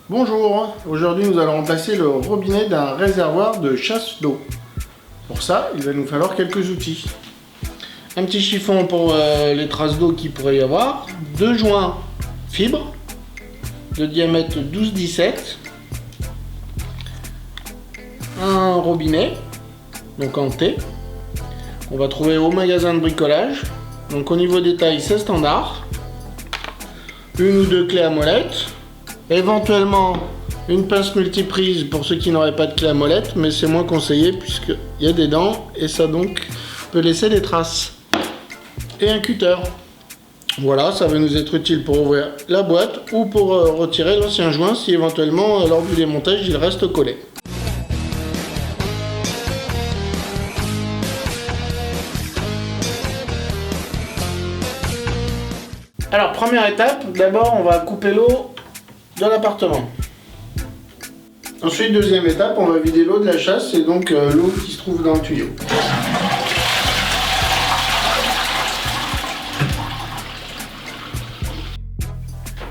Bonjour, aujourd'hui nous allons remplacer le robinet d'un réservoir de chasse d'eau. Pour ça, il va nous falloir quelques outils. Un petit chiffon pour les traces d'eau qu'il pourrait y avoir, deux joints fibres de diamètre 12-17, un robinet, donc en T, qu'on va trouver au magasin de bricolage. Donc au niveau des tailles, c'est standard. Une ou deux clés à molette. Éventuellement une pince multiprise pour ceux qui n'auraient pas de clé à molette, mais c'est moins conseillé puisqu'il y a des dents et ça donc peut laisser des traces. Et un cutter. Voilà, ça va nous être utile pour ouvrir la boîte ou pour retirer l'ancien joint si éventuellement lors du démontage il reste collé. Alors première étape, d'abord on va couper l'eau de l'appartement. Ensuite, deuxième étape, on va vider l'eau de la chasse et donc l'eau qui se trouve dans le tuyau.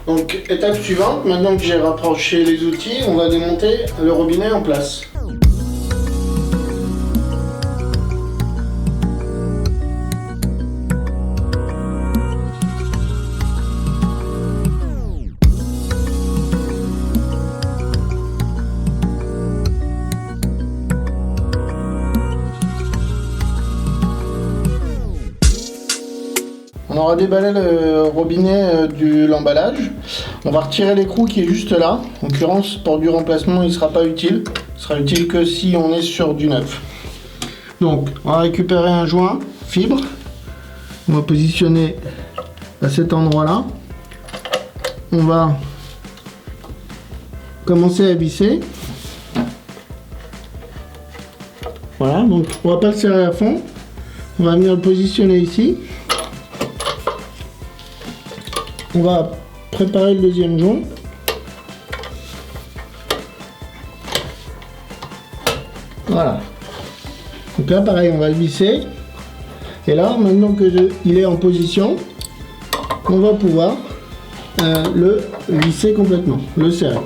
Donc étape suivante, maintenant que j'ai rapproché les outils, on va démonter le robinet en place. On aura déballé le robinet de l'emballage. On va retirer l'écrou qui est juste là. En l'occurrence, pour du remplacement, il ne sera pas utile. Il sera utile que si on est sur du neuf. Donc, on va récupérer un joint fibre. On va positionner à cet endroit-là. On va commencer à visser. Voilà, donc on ne va pas le serrer à fond. On va venir le positionner ici. On va préparer le deuxième joint. Voilà. Donc là, pareil, on va le visser. Et là, maintenant que il est en position, on va pouvoir le visser complètement, le serrer.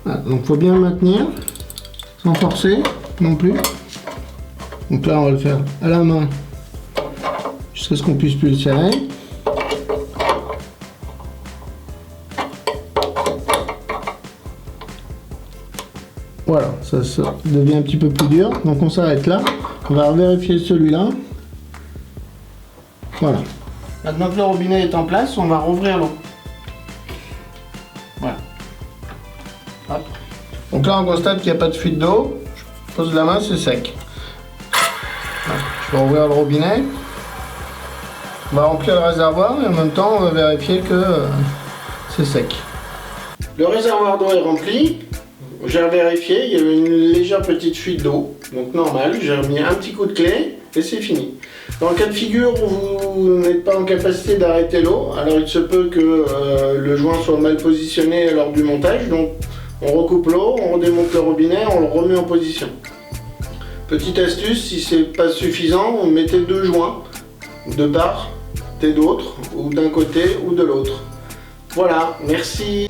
Voilà, donc il faut bien le maintenir, sans forcer non plus. Donc là on va le faire à la main jusqu'à ce qu'on puisse plus le serrer. Voilà, ça devient un petit peu plus dur, donc on s'arrête là. On va vérifier celui-là. Voilà. Maintenant que le robinet est en place, on va rouvrir l'eau. Voilà. Hop. Donc là on constate qu'il n'y a pas de fuite d'eau. Je pose la main, c'est sec. Voilà. Je vais ouvrir le robinet. On va remplir le réservoir et en même temps on va vérifier que c'est sec. Le réservoir d'eau est rempli. J'ai vérifié, il y avait une légère petite fuite d'eau, donc normal. J'ai remis un petit coup de clé et c'est fini. Dans le cas de figure où vous n'êtes pas en capacité d'arrêter l'eau, alors il se peut que le joint soit mal positionné lors du montage, donc on recoupe l'eau, on redémonte le robinet, on le remet en position. Petite astuce, si c'est pas suffisant, on mettez deux joints de part et d'autre, ou d'un côté ou de l'autre. Voilà, merci.